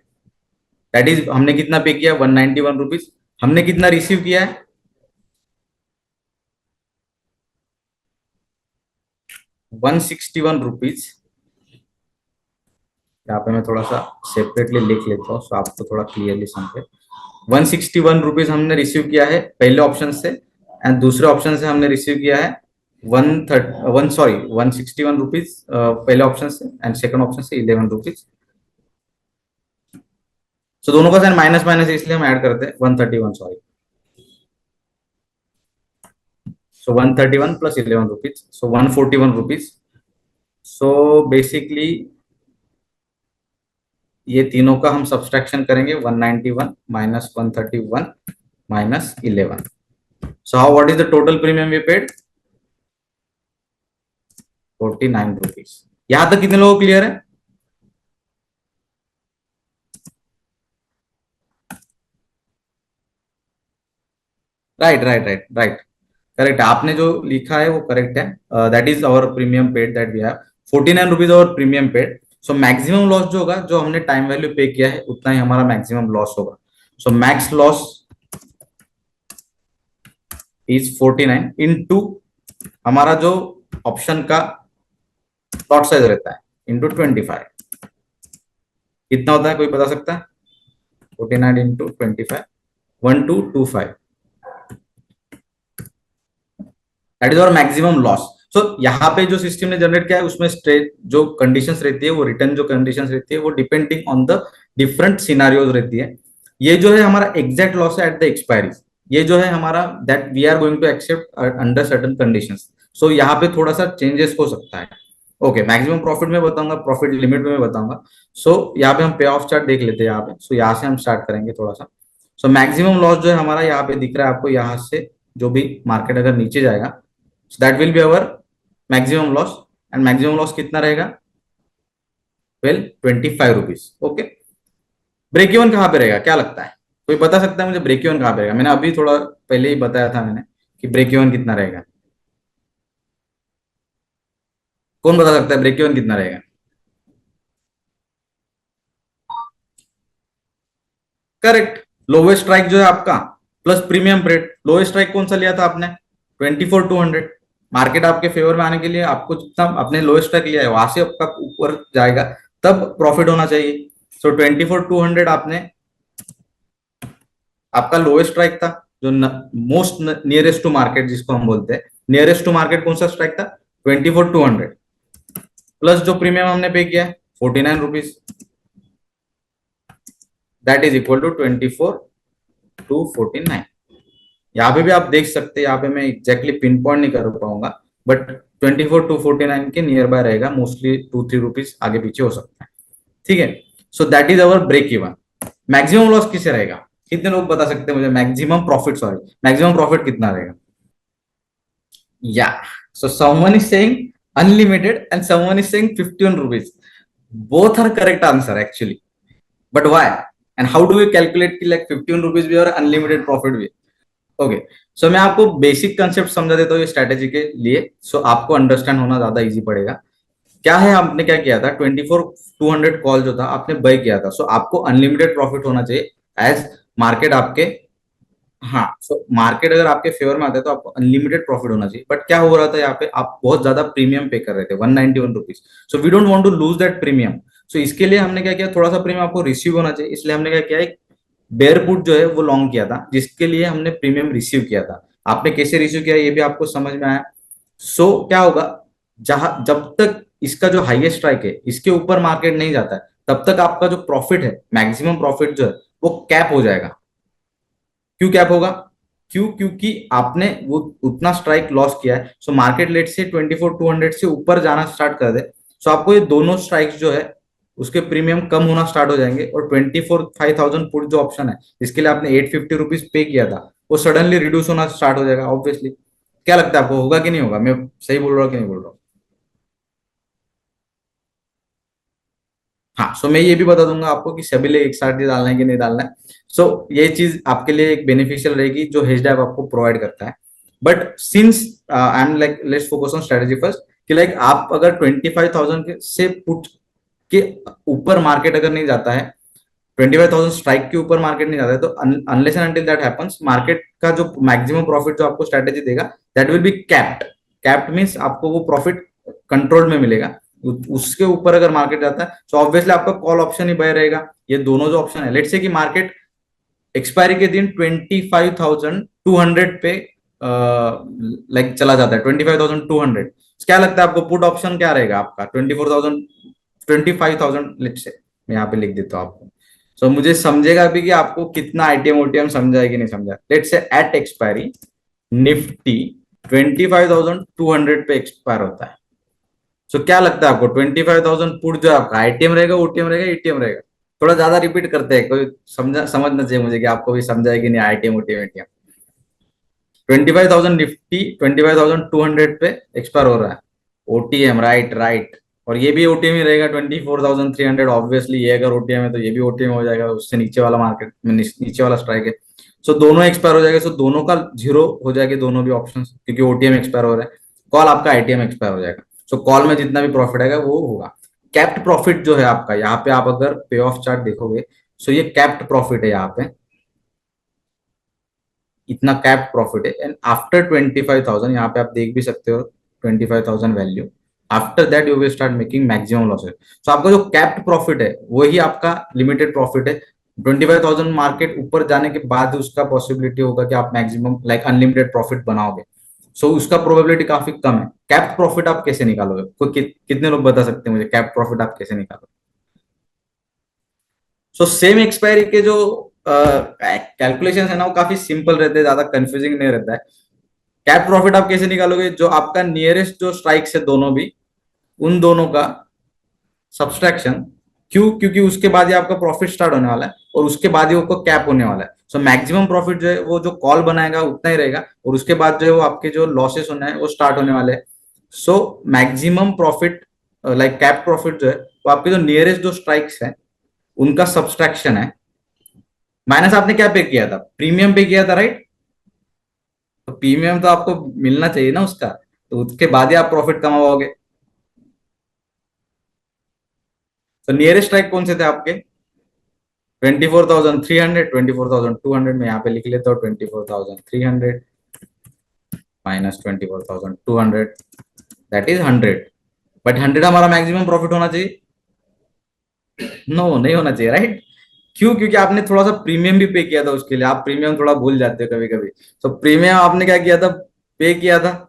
that is, हमने कितना पे किया? 191 रुपीज। हमने कितना रिसीव किया है? 161 रुपीज। यहाँ पे मैं थोड़ा सा सेपरेटली लिख लेता हूँ, सो आपको थोड़ा क्लियरली समझे। 161 रुपीज हमने रिसीव किया है पहले ऑप्शन से, एंड दूसरे ऑप्शन से हमने रिसीव किया है 161 रुपीज पहले ऑप्शन से, एंड सेकंड ऑप्शन से 11 रुपीज। सो दोनों का साइन माइनस माइनस है, इसलिए हम ऐड करते हैं 131, sorry. So 131 plus 11 rupees, so 141 rupees. So basically ये तीनों का हम सब्सट्रैक्शन करेंगे, 191 minus 131 minus 11। So how what is the total premium we paid? 49 rupees. यहां तक कितने लोगों को क्लियर है? Right right right right, correct. आपने जो लिखा है वो करेक्ट है। That is our premium paid that we have 49 rupees our premium paid. So maximum loss जो होगा, जो हमने टाइम वैल्यू पे किया है उतना ही हमारा मैक्सिमम लॉस होगा। सो मैक्स लॉस इज 49 इनटू हमारा जो ऑप्शन का लॉट साइज रहता है इंटू 25। कितना होता है, कोई बता सकता है? 49 into 25, 1225। That is our maximum loss. So यहाँ पे जो सिस्टम ने जनरेट किया है उसमें स्ट्रेट जो कंडीशंस रहती है, वो रिटर्न जो कंडीशंस रहती है वो depending on the different scenarios रहती है। ये जो है हमारा एग्जैक्ट लॉस है एट द एक्सपायरी। ये जो है हमारा that we are going to accept under certain conditions. So यहाँ पे थोड़ा सा चेंजेस हो सकता है। ओके, मैक्सिमम प्रॉफिट में बताऊंगा, प्रॉफिट लिमिट में बताऊंगा। सो यहाँ पे हम पे ऑफ चार्ट देख लेते हैं यहाँ पे। सो यहाँ से हम स्टार्ट करेंगे थोड़ा सा। सो मैक्सिमम लॉस जो है हमारा यहाँ पे दिख रहा है आपको, यहाँ से जो भी मार्केट अगर नीचे जाएगा, so that will be our maximum loss, and maximum loss कितना रहेगा? Well 25 rupees. Okay, break even कहाँ पे रहेगा, क्या लगता है? कोई बता सकता है मुझे ब्रेक इवन कहाँ पे रहेगा? मैंने अभी थोड़ा पहले ही बताया था मैंने कि ब्रेक इवन कितना रहेगा। कौन बता सकता है ब्रेक इवन कितना रहेगा? करेक्ट, लोवेस्ट स्ट्राइक जो है आपका plus premium rate. Lowest strike कौन सा लिया था आपने? 24,200। मार्केट आपके फेवर में आने के लिए आपको जितना अपने लोएस्ट स्ट्राइक लिया है वहां से आपका ऊपर जाएगा, तब प्रॉफिट होना चाहिए। सो 24,200 आपने, आपका लोएस्ट स्ट्राइक था, जो मोस्ट नियरेस्ट टू मार्केट जिसको हम बोलते हैं, नियरेस्ट टू मार्केट कौन सा स्ट्राइक था? 24,200 प्लस जो प्रीमियम हमने पे किया है 49 rupees, that is equal to 24,249। यहाँ पे भी आप देख सकते हैं, यहाँ पे मैं एग्जैक्टली पिन पॉइंट नहीं कर पाऊंगा, बट 24,249 के नियर बाय रहेगा, मोस्टली 2-3 रुपीज आगे पीछे हो सकता है। ठीक है, so that is our break even. Maximum loss किसे रहेगा? कितने लोग बता सकते हैं मुझे? Maximum profit, sorry, maximum profit कितना रहेगा? या so someone is saying unlimited and someone is saying 51 rupees. Both are correct answer actually. But why and how do we calculate कि लाइक 51 रुपीज भी और अनलिमिटेड प्रॉफिट भी? Okay, so मैं आपको basic concept समझा देता हूँ ये स्ट्रेटेजी के लिए, सो आपको अंडरस्टैंड होना ज्यादा इजी पड़ेगा. क्या है, आपने क्या किया था, 24 200 कॉल जो था आपने बाय किया था, सो आपको अनलिमिटेड प्रॉफिट होना चाहिए एज मार्केट आपके. हाँ, सो मार्केट अगर आपके फेवर में आता है तो आपको अनलिमिटेड प्रॉफिट होना चाहिए. बट क्या हो रहा था यहाँ पे, आप बहुत ज्यादा प्रीमियम पे कर रहे थे, 191 rupees. So we don't want to lose that premium. So इसके लिए हमने क्या किया, थोड़ा सा प्रीमियम आपको रिसीव होना चाहिए, इसलिए हमने क्या किया, एक बेयर पुट जो है वो लॉन्ग किया था, जिसके लिए हमने प्रीमियम रिसीव किया था. आपने कैसे रिसीव किया ये भी आपको समझ में आया. सो क्या होगा, जहां जब तक इसका जो हाईएस्ट स्ट्राइक है इसके ऊपर मार्केट नहीं जाता है, तब तक आपका जो प्रॉफिट है, मैक्सिमम प्रॉफिट जो है वो कैप हो जाएगा. क्यों कैप होगा? क्यों? क्योंकि आपने वो उतना स्ट्राइक लॉस किया है. सो मार्केट लेट से 24 200 से ऊपर जाना स्टार्ट कर दे, सो आपको ये दोनों स्ट्राइक्स जो है उसके प्रीमियम कम होना स्टार्ट हो जाएंगे, और 24 5000 पुट जो ऑप्शन है जिसके लिए आपने 850 रुपीज पे किया था, वो सडनली रिड्यूस होना स्टार्ट हो जाएगा ऑब्वियसली. क्या लगता है आपको, होगा कि नहीं होगा? मैं सही बोल रहा हूँ कि नहीं बोल रहा हूँ? हाँ, सो मैं ये भी बता दूंगा आपको कि सभी लोग एक साथ ही डालना है कि नहीं डालना है. सो ये चीज आपके लिए एक बेनिफिशियल रहेगी जो हेज डैप आपको प्रोवाइड करता है. But since I am like, let's focus on strategy first, कि लाइक आप अगर 25,000 से पुट के ऊपर मार्केट अगर नहीं जाता है, 25,000 स्ट्राइक के ऊपर मार्केट नहीं जाता है, तो unless and until that happens, market का जो मैक्सिमम प्रॉफिट जो आपको स्ट्रेटेजी देगा, that will B capped. Capped means आपको वो प्रॉफिट कंट्रोल में मिलेगा. उसके ऊपर अगर मार्केट जाता है तो ऑब्वियसली आपका कॉल ऑप्शन ही बाय रहेगा. ये दोनों जो ऑप्शन है, लेट्स से कि मार्केट एक्सपायरी के दिन 25,200 पे लाइक चला जाता है, 25,200, क्या लगता है आपको पुट ऑप्शन क्या रहेगा आपका? 24,000, 25,000 लेट्स से, मैं यहाँ पे लिख देता हूँ आपको. सो मुझे समझेगा भी कि आपको कितना आईटीएम ओटीएम समझा है कि नहीं समझा. Let's say eight expiry Nifty 25,200 पे एक्सपायर होता है. सो क्या लगता है आपको, 25,000 पुट जो आपका आईटीएम रहेगा, ओटीएम रहेगा, एटीएम रहेगा? थोड़ा ज्यादा रिपीट करते हैं, कोई समझना चाहिए मुझे कि आपको भी समझा है कि नहीं, आईटीएम ओटीएम एटीएम. 25,000 निफ्टी 25,200 पे एक्सपायर हो रहा है, ओटीएम, राइट राइट. और ये भी ओटीएम ही रहेगा 24,300 ऑब्वियसली. ये अगर ओटीएम है तो ये भी ओटीएम हो जाएगा, उससे नीचे वाला मार्केट में नीचे वाला स्ट्राइक है. सो दोनों एक्सपायर हो जाएगा, सो दोनों का जीरो हो जाएगा, दोनों भी ऑप्शन, क्योंकि ओटीएम एक्सपायर हो रहा है. कॉल आपका आईटीएम एक्सपायर हो जाएगा. सो कॉल में जितना भी प्रॉफिट आएगा वो होगा. कैप्ट प्रॉफिट जो है आपका, यहाँ पे आप अगर पे ऑफ चार्ट देखोगे, सो ये कैप्ट प्रॉफिट है यहाँ पे, इतना कैप प्रॉफिट है. एंड आफ्टर 25,000, यहाँ पे आप देख भी सकते हो 25,000 value, after that you will start making maximum losses. तो आपका जो कैप्ट प्रॉफिट है वही आपका लिमिटेड प्रॉफिट है. 25,000 मार्केट ऊपर जाने के बाद उसका पॉसिबिलिटी होगा कि आप मैक्सिमम लाइक अनलिमिटेड प्रॉफिट बनाओगे. सो उसका प्रोबेबिलिटी काफी कम है. कैप्ट प्रॉफिट आप कैसे निकालोगे? कोई कितने लोग बता सकते हैं मुझे, कैप्ट प्रॉफिट आप कैसे निकालोगे? सो सेम एक्सपायरी के जो कैलकुलेशन है ना, वो काफी सिंपल रहते हैं, ज्यादा कंफ्यूजिंग नहीं रहता है. कैप प्रॉफिट आप कैसे निकालोगे, जो आपका नियरेस्ट जो स्ट्राइक्स है दोनों भी, उन दोनों का सब्सट्रैक्शन. क्यों? क्योंकि उसके बाद ही आपका प्रॉफिट स्टार्ट होने वाला है, और उसके बाद ही वो कैप होने वाला है. सो मैक्सिमम प्रॉफिट जो है वो जो कॉल बनाएगा उतना ही रहेगा, और उसके बाद जो है वो आपके जो लॉसेस होने हैं वो स्टार्ट होने वाले हैं. So maximum profit like cap profit जो है वो आपके जो नियरेस्ट जो स्ट्राइक्स है उनका सब्सट्रैक्शन है, माइनस आपने क्या पे किया था, प्रीमियम पे किया था, राइट? तो प्रीमियम तो आपको मिलना चाहिए ना उसका, तो उसके बाद ही आप प्रॉफिट कमाओगे. तो नियरेस्ट स्ट्राइक कौन से थे आपके? 24,300, 24,200. में यहाँ पे लिख लेता हूँ 24,300 माइनस 24,200, दैट इज 100. बट 100 हमारा मैक्सिमम प्रॉफिट होना चाहिए. नो, नहीं होना चाहिए, राइट? क्यों? क्योंकि आपने थोड़ा सा प्रीमियम भी पे किया था उसके लिए. आप प्रीमियम थोड़ा भूल जाते हो कभी कभी. तो प्रीमियम आपने क्या किया था, पे किया था.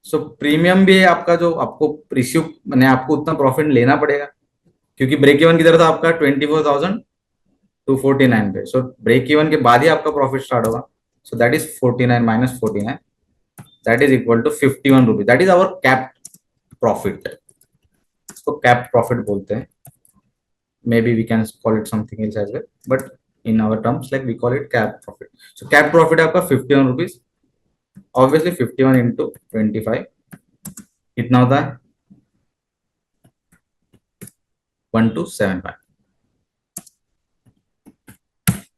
सो प्रीमियम भी है आपका, जो आपको रिसीव मैंने आपको उतना प्रॉफिट लेना पड़ेगा, क्योंकि ब्रेक इवन की तरफ था आपका 24,249 पे. सो ब्रेक इवन के बाद ही आपका प्रॉफिट स्टार्ट होगा. So that is 49 minus 49, that is equal to 51 rupees. That is our cap profit. इसको कैप प्रॉफिट बोलते हैं. Maybe we can call it something else as well, but in our terms, like we call it cap profit. So cap profit है आपका 51 rupees. Obviously 51 into 25 कितना होता है? 1275.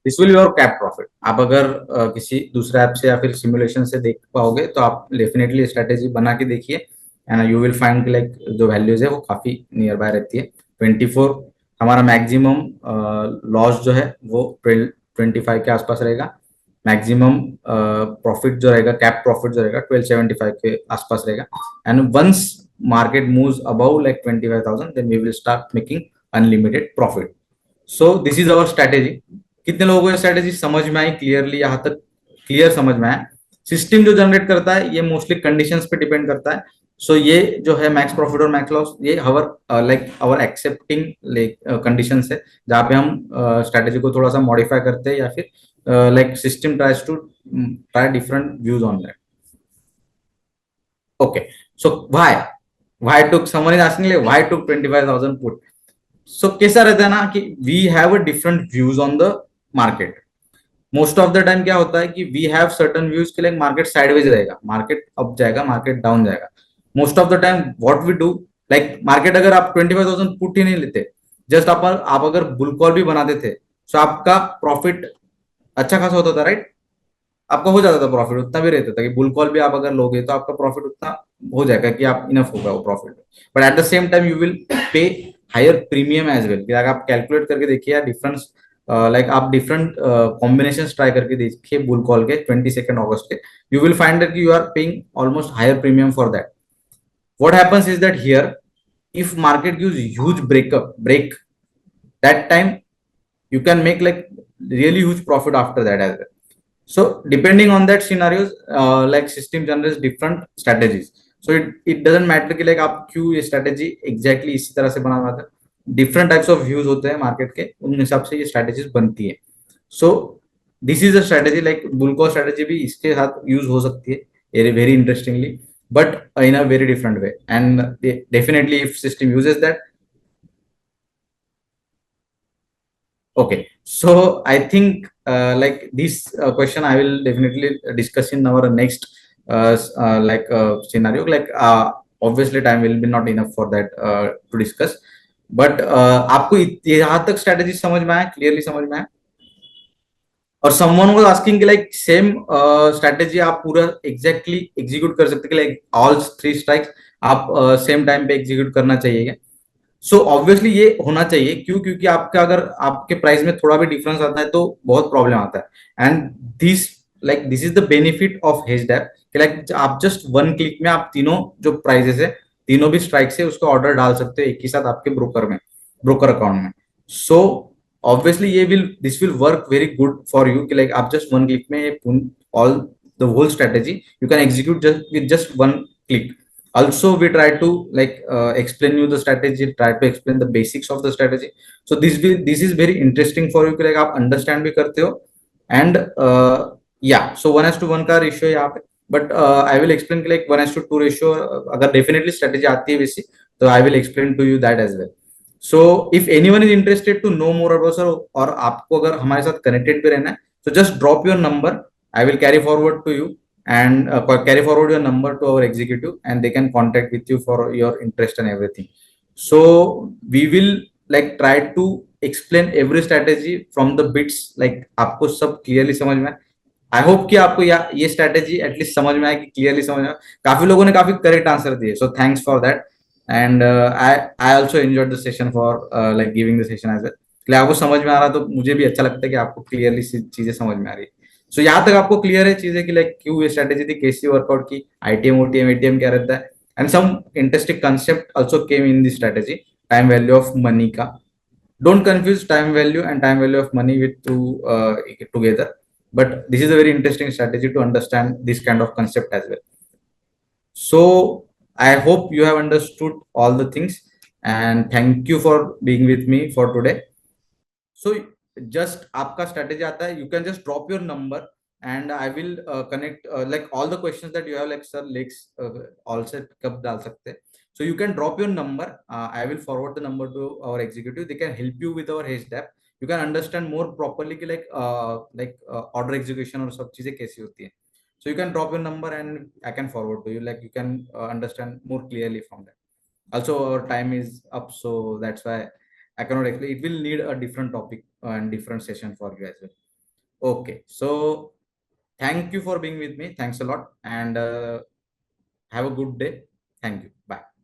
This will your cap profit. आप अगर किसी दूसरे app से या फिर सिमुलेशन से देख पाओगे तो आप डेफिनेटली स्ट्रेटेजी बना के देखिए and you will find like जो वैल्यूज है वो काफी नियर बाय रहती है. 24 हमारा मैक्सिमम लॉस जो है वो 25 के आसपास रहेगा. मैक्सिमम प्रॉफिट जो रहेगा, कैप प्रॉफिट जो रहेगा 1275 के आसपास रहेगा. And once market moves above like 25,000 then we will start making unlimited profit. So this is our strategy. कितने लोगों को ये स्ट्रेटेजी समझ में आई क्लियरली? यहाँ तक क्लियर समझ में आया? सिस्टम जो जनरेट करता है ये मोस्टली कंडीशंस पे डिपेंड करता है. सो ये जो है मैक्स प्रॉफिट और मैक्स लॉस, ये लाइक आवर एक्सेप्टिंग कंडीशन है जहाँ पे हम स्ट्रेटेजी को थोड़ा सा मॉडिफाई करते हैं या फिर like system try different views on that. Okay, so why took someone is asking like why took 25,000 put. So कैसा रहता है ना कि we have a different views on the market. Most of the time क्या होता है कि we have certain views के लाइक मार्केट साइडवेज रहेगा, मार्केट अप जाएगा, मार्केट डाउन जाएगा. Most of the time what we do, like market अगर आप 25,000 पुट ही नहीं लेते, जस्ट आप अगर बुल कॉल भी बनाते थे तो आपका प्रॉफिट अच्छा खासा होता था, राइट? आपका हो जाता था प्रॉफिट, उतना भी रहता था कि बुल कॉल भी आप अगर लोगे तो आपका प्रॉफिट उतना हो जाएगा कि आप इनफ होगा वो profit. But at the same time you will pay higher premium as well. अगर आप कैलकुलेट करके देखिए डिफरेंस, लाइक आप डिफरेंट कॉम्बिनेशन ट्राई करके देखिए बुल कॉल के 22 अगस्त के, you will find that you are paying almost higher premium for that. What happens is that here, if market gives huge break, that time you can make like really huge profit after that as well. So depending on that scenarios, like system generates different strategies. So it doesn't matter कि like आप क्यों ये strategy exactly इसी तरह से बना रहा था. different types of views होते हैं market के, उन हिसाब से ये strategies बनती है. So this is a strategy like bull call strategy भी इसके साथ use हो सकती है very interestingly, but in a very different way. And definitely if system uses that. Okay, so I think like this question I will definitely discuss in our next scenario. Like obviously time will be not enough for that to discuss. But आपको यहाँ तक strategy समझ में आया, clearly समझ में आया? और someone was asking कि like same strategy आप पूरा exactly execute कर सकते कि like all 3 strikes आप same time पे execute करना चाहिए? सो ऑब्वियसली ये होना चाहिए. क्यों? क्योंकि आपका अगर आपके प्राइस में थोड़ा भी डिफरेंस आता है तो बहुत प्रॉब्लम आता है. And this is the benefit of hedge डैप कि लाइक आप जस्ट वन क्लिक में आप तीनों जो प्राइजेस है, तीनों भी स्ट्राइक से उसका ऑर्डर डाल सकते हो एक ही साथ आपके ब्रोकर अकाउंट में. सो ऑब्वियसली ये this will work very good for you कि लाइक आप जस्ट वन क्लिक में all the whole strategy you can execute just with just one click. Also we try to like explain you the strategy, try to explain the basics of the strategy. So this is very interesting for you कि like आप understand भी करते हो. And yeah, so 1:1 का ratio यहाँ पे. But I will explain कि like 1:2 ratio अगर definitely strategy आती है वैसी तो I will explain to you that as well. So if anyone is interested to know more about sir, और आपको अगर हमारे साथ connected भी रहना है so just drop your number, I will carry forward to you and carry forward your number to our executive and they can contact with you for your interest and everything. So we will like try to explain every strategy from the bits like आपको सब clearly समझ में. I hope कि आपको ये strategy at least समझ में आए, कि क्लियरली समझ में आए. काफी लोगों ने काफी करेक्ट आंसर दिए, so thanks for that. And I also enjoyed the session for like giving the session as well. आपको समझ में आ रहा तो मुझे भी अच्छा लगता है कि आपको क्लियरली चीजें समझ में आ रही है. सो यहाँ तक आपको क्लियर है चीजें कि लाइक क्यों ये स्ट्रेटेजी थी, कैसी वर्कआउट की, आईटीएम ओटीएम एटीएम क्या रहता है. And some interesting concept also came in this strategy. Time value of money का, don't confuse time value and time value of money with two together, but this is a very interesting strategy to understand this kind of concept as well. So I hope you have understood all the things and thank you for being with me for today. So just आपका strategy आता है, you can just drop your number and I will connect like all the questions that you have like sir leaks all set कब डाल सकते हैं. So you can drop your number. I will forward the number to our executive. They can help you with our hedge app. you can understand more properly कि like order execution और सब चीजें कैसी होती है. So you can drop your number and I can forward to you. Like you can understand more clearly from that. Also, our time is up, so that's why I cannot explain. It will need a different topic and different session for you as well. Okay, so thank you for being with me. Thanks a lot, and have a good day. Thank you. Bye.